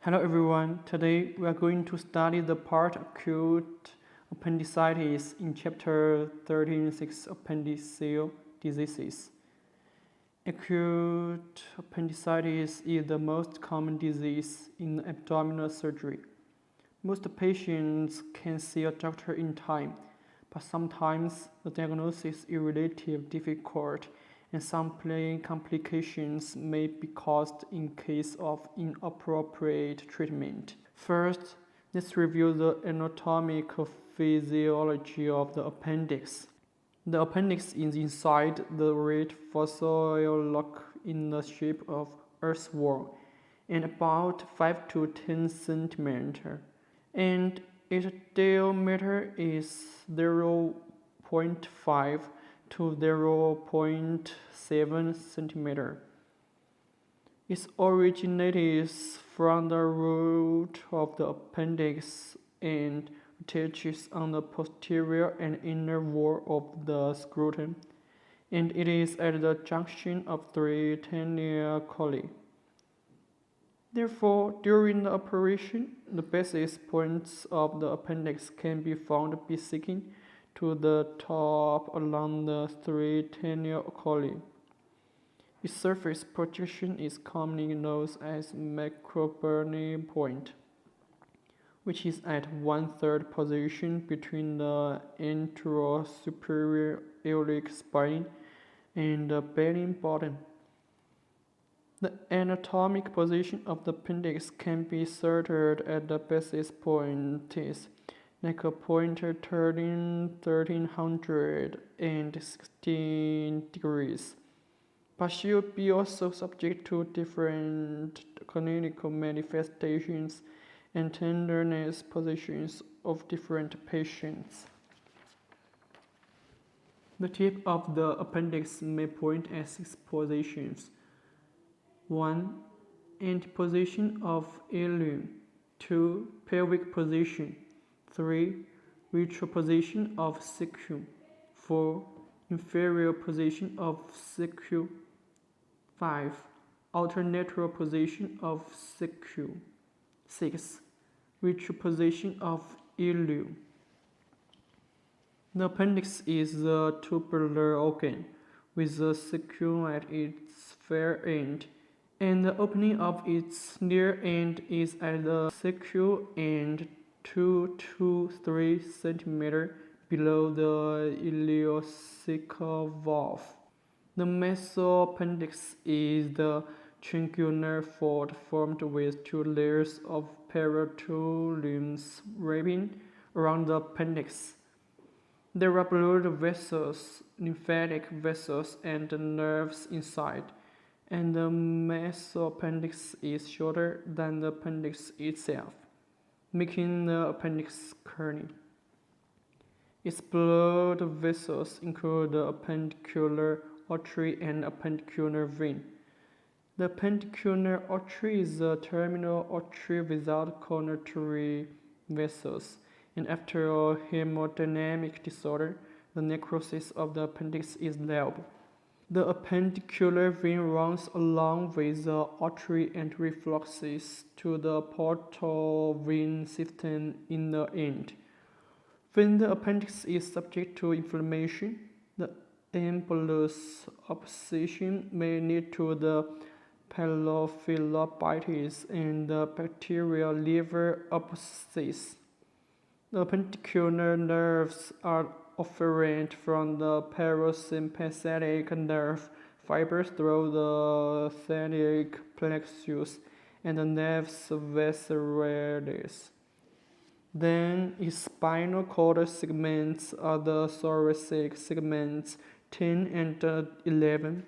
Hello everyone, today we are going to study the part acute appendicitis in chapter 13:6 appendiceal diseases. Acute appendicitis is the most common disease in abdominal surgery. Most patients can see a doctor in time, but sometimes the diagnosis is relatively difficult and some complications may be caused in case of inappropriate treatment. First, let's review the anatomical physiology of the appendix. The appendix is inside the right fasciole in the shape of earthworm and about 5 to 10 centimeters, and its diameter is 0.5 to 0.7 centimeter. It originates from the root of the appendix and attaches on the posterior and inner wall of the scrotum, and it is at the junction of three tenial colli. Therefore, during the operation, the basis points of the appendix can be found bisecting to the top along the three tenial colli. Its surface projection is commonly known as macroburnial point, which is at 1/3 position between the anterosuperior iliac spine and the belly button. The anatomic position of the appendix can be ascertained at the basis points, like a pointer turning 1316 degrees, but should be also subject to different clinical manifestations and tenderness positions of different patients. The tip of the appendix may point at 6 positions. 1. Anteposition of ilium. 2. Pelvic position. 3. Retroposition of sacrum. 4. Inferior position of sacrum. 5. Alternator position of sacrum. 6. Retroposition of ilium. The appendix is a tubular organ with the sacrum at its far end, and the opening of its near end is at the sacrum and 2 to 3 cm below the ileocecal valve. The mesoappendix is the triangular fold formed with 2 layers of peritoniums wrapping around the appendix. There are blood vessels, lymphatic vessels, and nerves inside, and the mesoappendix is shorter than the appendix itself, making the appendix curly. Its blood vessels include the appendicular artery and appendicular vein. The appendicular artery is a terminal artery without coronary vessels, and after a hemodynamic disorder, the necrosis of the appendix is liable. The appendicular vein runs along with the artery and refluxes to the portal vein system in the end. When the appendix is subject to inflammation, the embolus obstruction may lead to the pylophilitis and the bacterial liver abscess. The appendicular nerves are afferent from the parasympathetic nerve fibers through the sciatic plexus and the nerves veceralis. Then its spinal cord segments are the thoracic segments 10 and 11.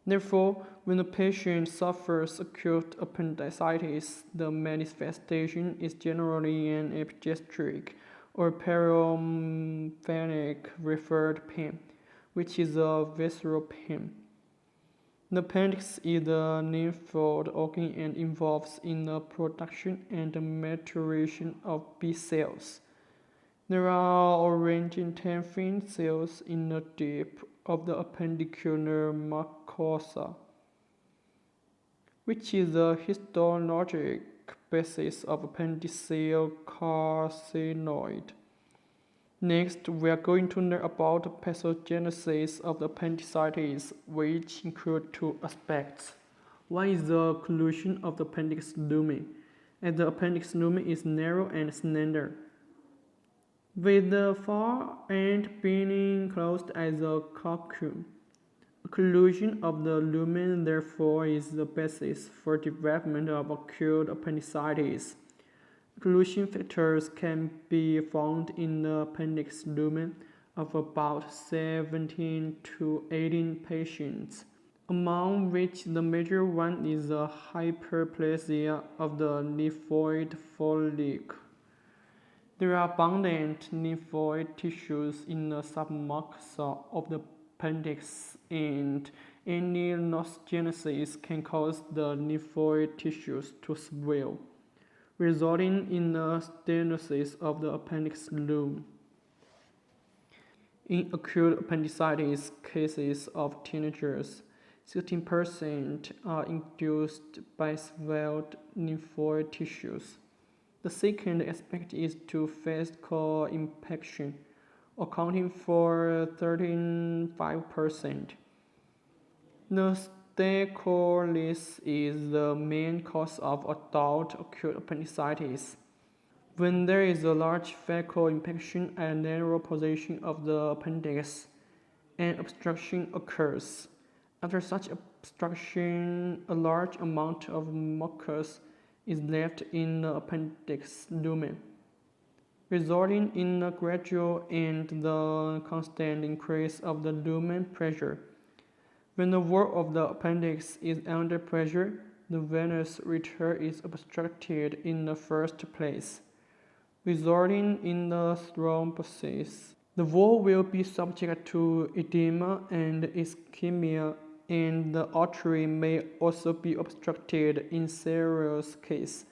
Therefore, when a patient suffers acute appendicitis, the manifestation is generally an epigastric or periomphanic referred pain, which is a visceral pain. The appendix is a lymphoid organ and involves in the production and maturation of B cells. There are orange intestine cells in the tip of the appendicular mucosa. which is the histologic basis of appendiceal carcinoid. Next, we are going to learn about the pathogenesis of the appendicitis, which include two aspects. One is the occlusion of the appendix lumen, as the appendix lumen is narrow and slender, with the far end being closed as a cocoon. Occlusion of the lumen, therefore, is the basis for development of acute appendicitis. Occlusion factors can be found in the appendix lumen of about 17 to 18 patients, among which the major one is the hyperplasia of the lymphoid follicle. There are abundant lymphoid tissues in the submucosa of the appendix, and any loss-genesis can cause the lymphoid tissues to swell, resulting in the stenosis of the appendix lumen. In acute appendicitis cases of teenagers, 16% are induced by swelled lymphoid tissues. The second aspect is to physical infection, accounting for 35%. The Staphylococcus is the main cause of adult acute appendicitis. When there is a large fecal infection at a lateral position of the appendix, an obstruction occurs. After such obstruction, a large amount of mucus is left in the appendix lumen, resulting in a gradual and the constant increase of the lumen pressure. When the wall of the appendix is under pressure, the venous return is obstructed in the first place, resulting in the thrombosis. The wall will be subject to edema and ischemia, and the artery may also be obstructed in serious cases,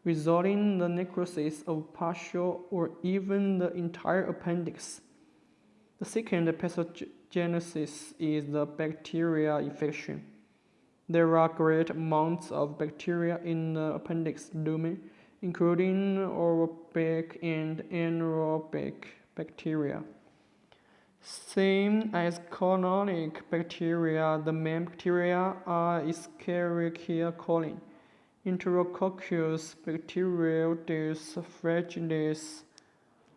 resulting in the necrosis of partial or even the entire appendix. The second pathogenesis is the bacterial infection. There are great amounts of bacteria in the appendix lumen, including aerobic and anaerobic bacteria. Same as colonic bacteria, the main bacteria are Escherichia coli, Enterococcus, Bacteroides fragilis.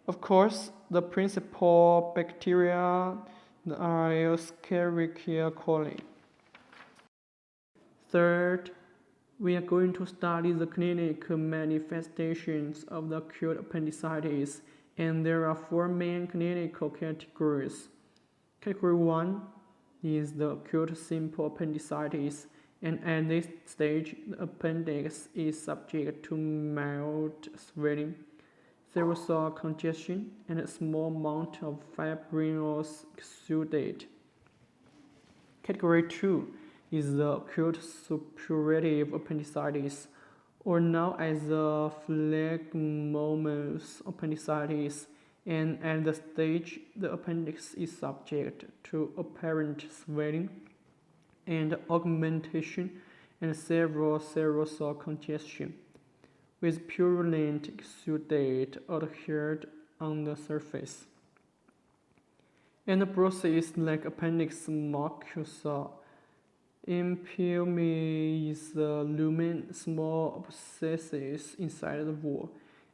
Of course, the principal bacteria are Escherichia coli. Third, we are going to study the clinical manifestations of the acute appendicitis, and there are four main clinical categories. Category 1 is the acute simple appendicitis, and at this stage, the appendix is subject to mild swelling, serosal congestion, and a small amount of fibrinous exudate. Category 2 is the acute suppurative appendicitis, or known as the phlegmonomous appendicitis, and at the stage the appendix is subject to apparent swelling and augmentation and several serosal congestion, with purulent exudate adhered on the surface. Anabrosis like appendix mucosa. Impelme is the lumen, small abscesses inside the wall,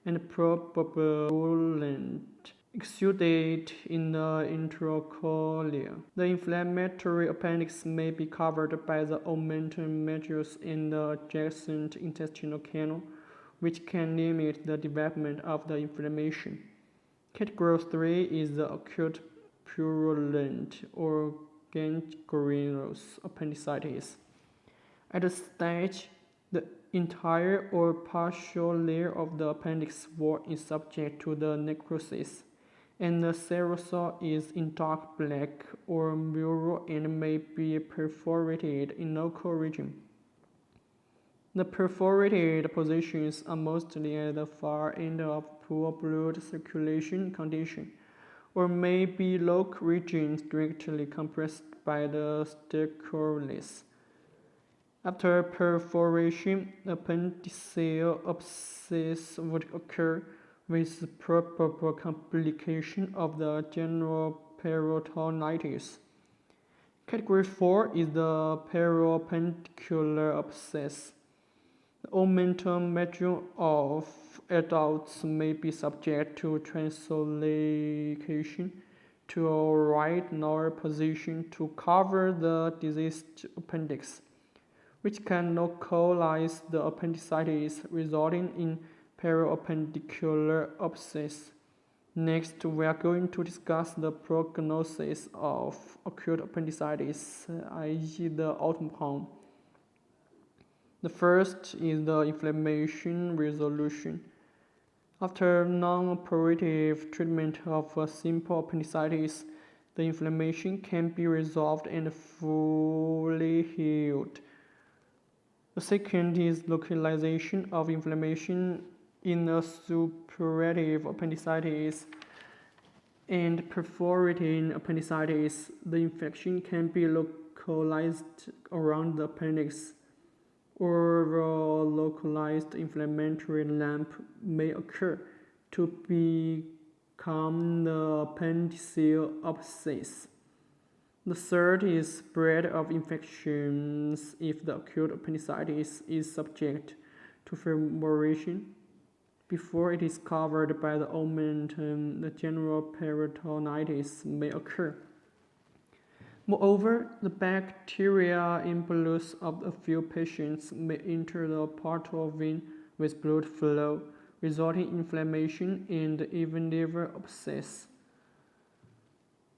and purulent exudate in the enterocolia. The inflammatory appendix may be covered by the augmented medulla in the adjacent intestinal canal, which can limit the development of the inflammation. Category 3 is the acute purulent or gangrenous appendicitis. At this stage, the entire or partial layer of the appendix wall is subject to the necrosis, and the serosal is in dark black or mural and may be perforated in local region. The perforated positions are mostly at the far end of poor blood circulation condition, or may be local regions directly compressed by the stercolis. After perforation, appendiceal abscess would occur with probable complication of the general peritonitis. Category 4 is the periappendicular abscess. The omentum medium of adults may be subject to translocation to a right lower position to cover the diseased appendix, which can localize the appendicitis, resulting in periappendicular abscess. Next, we are going to discuss the prognosis of acute appendicitis, i.e. the outcome. The first is the inflammation resolution. After non-operative treatment of a simple appendicitis, the inflammation can be resolved and fully healed. The second is localization of inflammation in a suppurative appendicitis and perforating appendicitis. The infection can be localized around the appendix, or a localized inflammatory lump may occur to become the appendiceal abscess. The third is spread of infections if the acute appendicitis is subject to perforation. Before it is covered by the omentum, the general peritonitis may occur. Moreover, the bacteria embolus of a few patients may enter the portal vein with blood flow, resulting in inflammation and even liver abscess.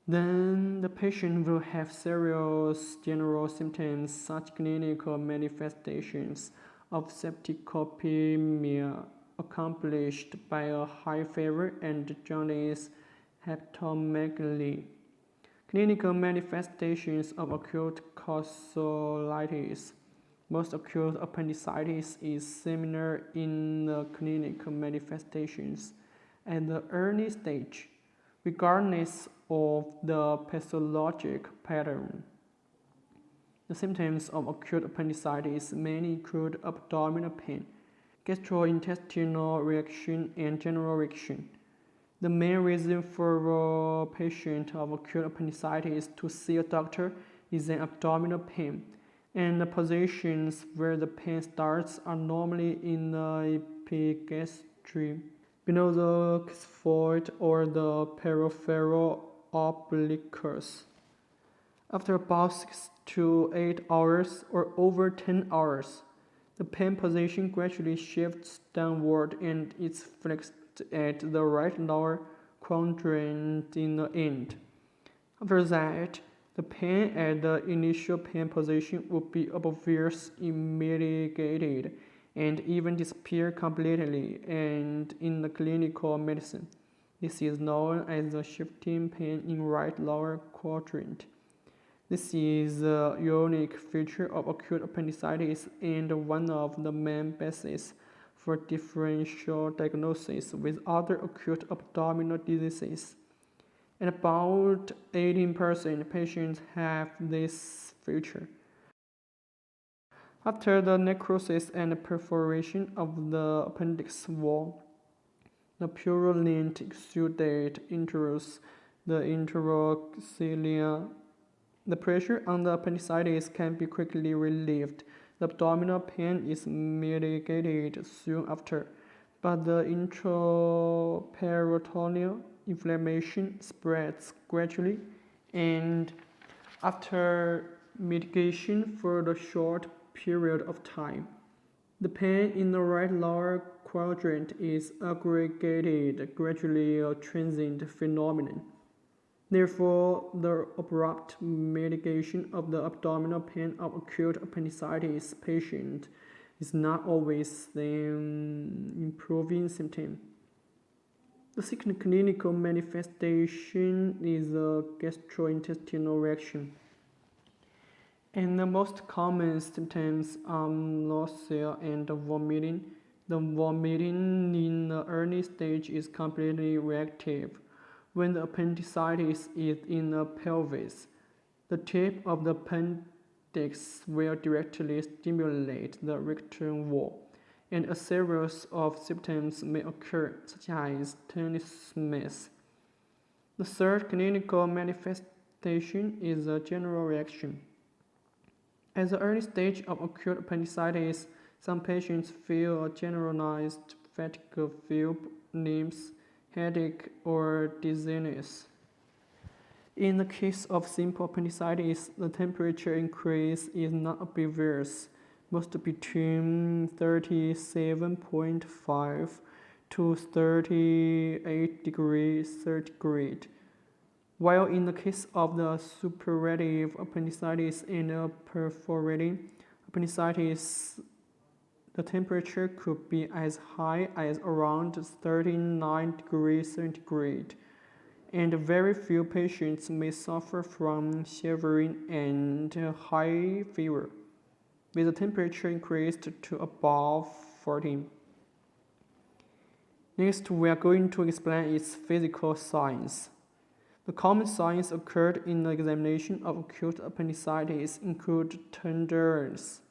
Then the patient will have serious general symptoms such clinical manifestations of septicemia accomplished by a high fever and jaundice, hepatomegaly. Clinical manifestations of acute capsulitis. Most acute appendicitis is similar in the clinical manifestations at the early stage, regardless of the pathologic pattern. The symptoms of acute appendicitis mainly include abdominal pain, gastrointestinal reaction, and general reaction. The main reason for a patient of acute appendicitis to see a doctor is an abdominal pain, and the positions where the pain starts are normally in the epigastrium, below the xiphoid or the peripheral obliquus. After about 6 to 8 hours or over 10 hours, the pain position gradually shifts downward and is flexed at the right lower quadrant in the end. After that, the pain at the initial pain position would be obviously mitigated and even disappear completely, and in the clinical medicine, this is known as the shifting pain in right lower quadrant. This is a unique feature of acute appendicitis and one of the main bases for differential diagnosis with other acute abdominal diseases. And about 18% patients have this feature. After the necrosis and perforation of the appendix wall, the purulent exudate enters the intercoccylia. The pressure on the appendicitis can be quickly relieved. The abdominal pain is mitigated soon after, but the intraperitoneal inflammation spreads gradually and after mitigation for a short period of time. The pain in the right lower quadrant is aggregated, gradually a transient phenomenon. Therefore, the abrupt mitigation of the abdominal pain of acute appendicitis patient is not always an improving symptom. The second clinical manifestation is a gastrointestinal reaction. And the most common symptoms are nausea and vomiting. The vomiting in the early stage is completely reactive. When the appendicitis is in the pelvis, the tip of the appendix appendix will directly stimulate the rectum wall, and a series of symptoms may occur, such as tenesmus. The third clinical manifestation is a general reaction. At the early stage of acute appendicitis, some patients feel a generalized fatigue, feel limbs, headache, or dizziness. In the case of simple appendicitis, the temperature increase is not obvious, most between 37.5 to 38 degrees centigrade. While in the case of the suppurative appendicitis and perforating appendicitis, the temperature could be as high as around 39 degrees centigrade, and very few patients may suffer from shivering and high fever, with the temperature increased to above 40. Next, we are going to explain its physical signs. The common signs occurred in the examination of acute appendicitis include tenderness,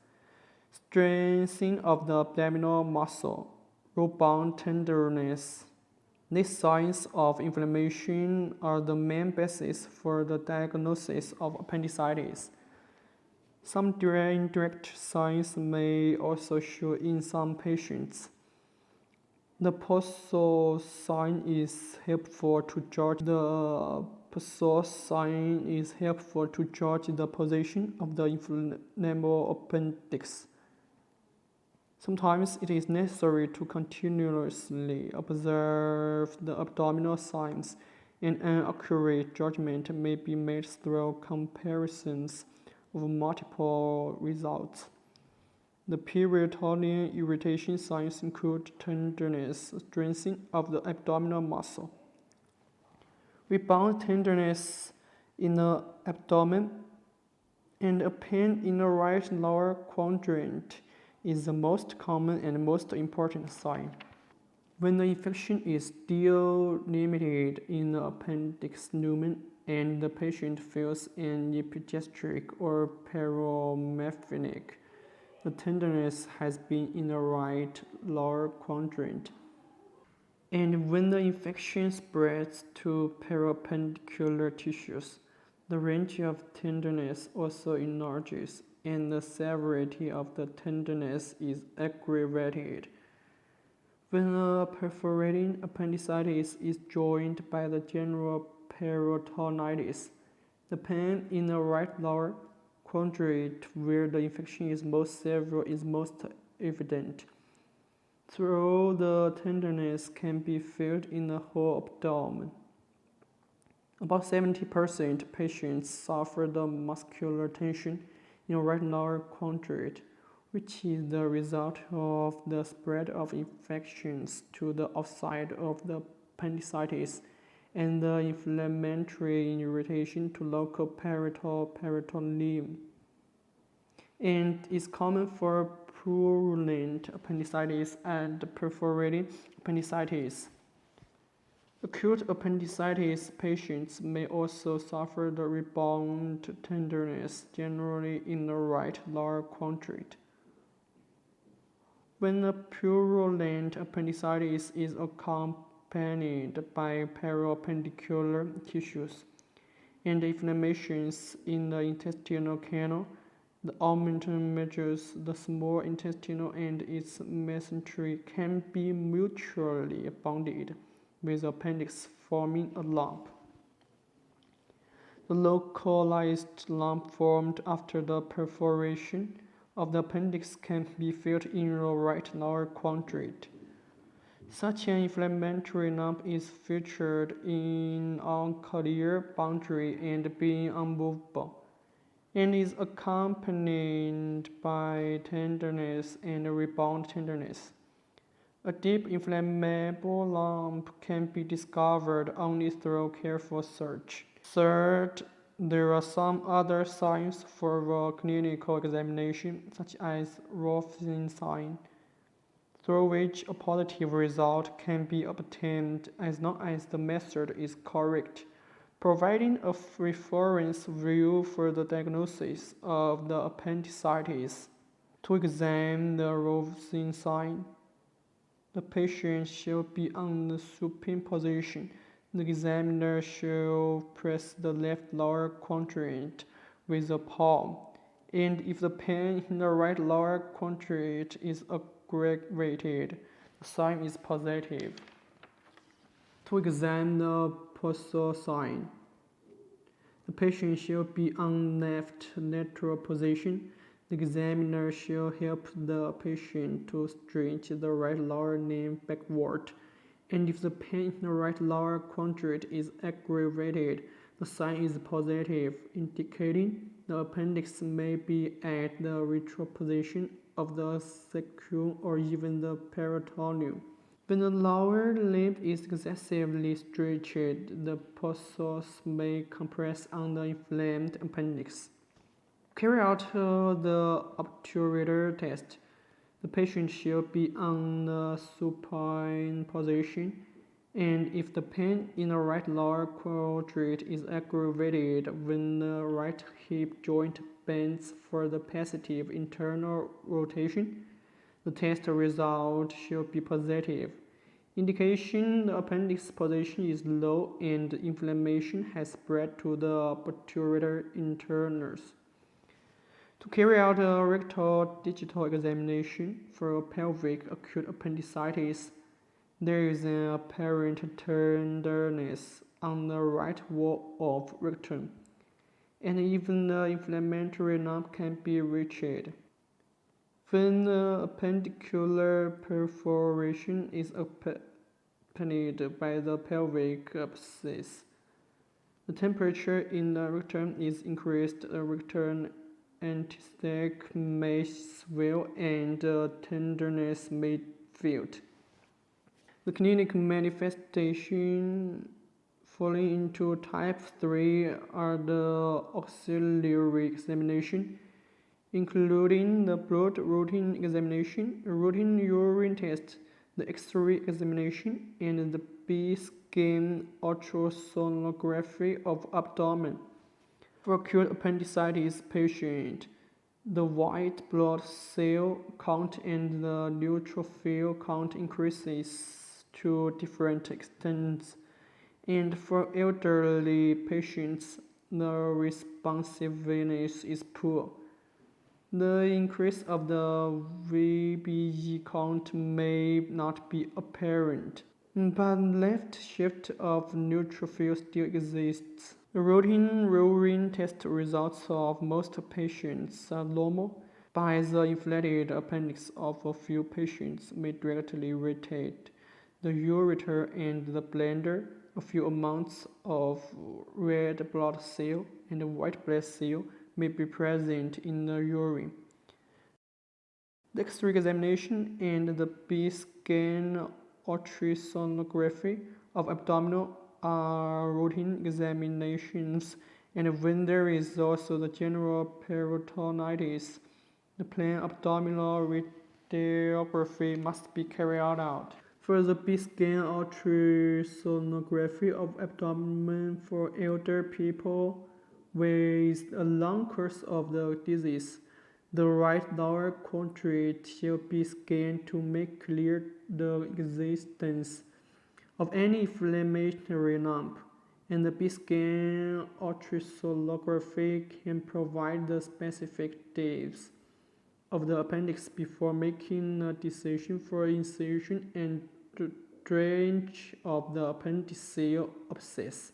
strengthening of the abdominal muscle, rebound tenderness. These signs of inflammation are the main basis for the diagnosis of appendicitis. Some indirect signs may also show in some patients. The pulsal sign is helpful to judge the position of the inflammable appendix. Sometimes it is necessary to continuously observe the abdominal signs, and an accurate judgment may be made through comparisons of multiple results. The peritoneal irritation signs include tenderness, strengthening of the abdominal muscle, rebound tenderness in the abdomen, and a pain in the right lower quadrant is the most common and most important sign. When the infection is still limited in the appendix lumen and the patient feels an epigastric or paramephenic, the tenderness has been in the right lower quadrant. And when the infection spreads to periappendicular tissues, the range of tenderness also enlarges, and the severity of the tenderness is aggravated. When a perforating appendicitis is joined by the general peritonitis, the pain in the right lower quadrant where the infection is most severe is most evident. Though the tenderness can be felt in the whole abdomen. About 70% patients suffer the muscular tension in the right lower quadrant, which is the result of the spread of infections to the outside of the appendicitis and the inflammatory irritation to local peritoneum, and is common for purulent appendicitis and perforating appendicitis. Acute appendicitis patients may also suffer the rebound tenderness, generally in the right lower quadrant. When a purulent appendicitis is accompanied by periappendicular tissues and inflammations in the intestinal canal, the augmentin measures the small intestine and its mesentery can be mutually bounded, with the appendix forming a lump. The localized lump formed after the perforation of the appendix can be felt in the right lower quadrant. Such an inflammatory lump is featured in unclear boundary and being unmovable, and is accompanied by tenderness and rebound tenderness. A deep inflammable lump can be discovered only through careful search. Third, there are some other signs for the clinical examination, such as Rothstein sign, through which a positive result can be obtained as long as the method is correct. providing a reference view for the diagnosis of the appendicitis. To examine the rising sign, the patient should be on the supine position. The examiner should press the left lower quadrant with the palm, and if the pain in the right lower quadrant is aggravated, the sign is positive. To examine the posture sign, the patient should be on left lateral position. The examiner should help the patient to stretch the right lower limb backward, and if the pain in the right lower quadrant is aggravated, the sign is positive, indicating the appendix may be at the retral position of the sacrum or even the peritoneum. When the lower limb is excessively stretched, the pulses may compress on the inflamed appendix. Carry out the obturator test. The patient should be on the supine position, and if the pain in the right lower quadrant is aggravated when the right hip joint bends for the positive internal rotation, the test result should be positive. Indication the appendix position is low and inflammation has spread to the obturator internals. To carry out a rectal digital examination for pelvic acute appendicitis, there is an apparent tenderness on the right wall of rectum, and even the inflammatory lump can be reached. When the appendicular perforation is accompanied by the pelvic abscess, the temperature in the rectum is increased, the rectal antistatic may swell, and tenderness may felt. The clinical manifestation falling into type 3 are the auxiliary examination, including the blood routine examination, a routine urine test, the X-ray examination, and the B-scan ultrasonography of abdomen. For acute appendicitis patient, the white blood cell count and the neutrophil count increases to different extents, and for elderly patients, the responsiveness is poor. The increase of the VBE count may not be apparent, but left shift of neutrophil still exists. The routine urine test results of most patients are normal, but the inflated appendix of a few patients may directly irritate the ureter and the bladder. A few amounts of red blood cell and white blood cell may be present in the urine. The X-ray examination and the B-scan ultrasonography of abdominal are routine examinations, and when there is also the general peritonitis, the plain abdominal radiography must be carried out. For the B-scan ultrasonography of abdomen for elder people with a long course of the disease, the right lower quadrant should be scanned to make clear the existence of any inflammatory lump, and the B-scan ultrasonography can provide the specific depths of the appendix before making a decision for incision and drainage of the appendiceal abscess.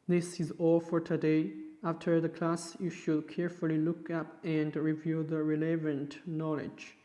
This is all for today. After the class, you should carefully look up and review the relevant knowledge.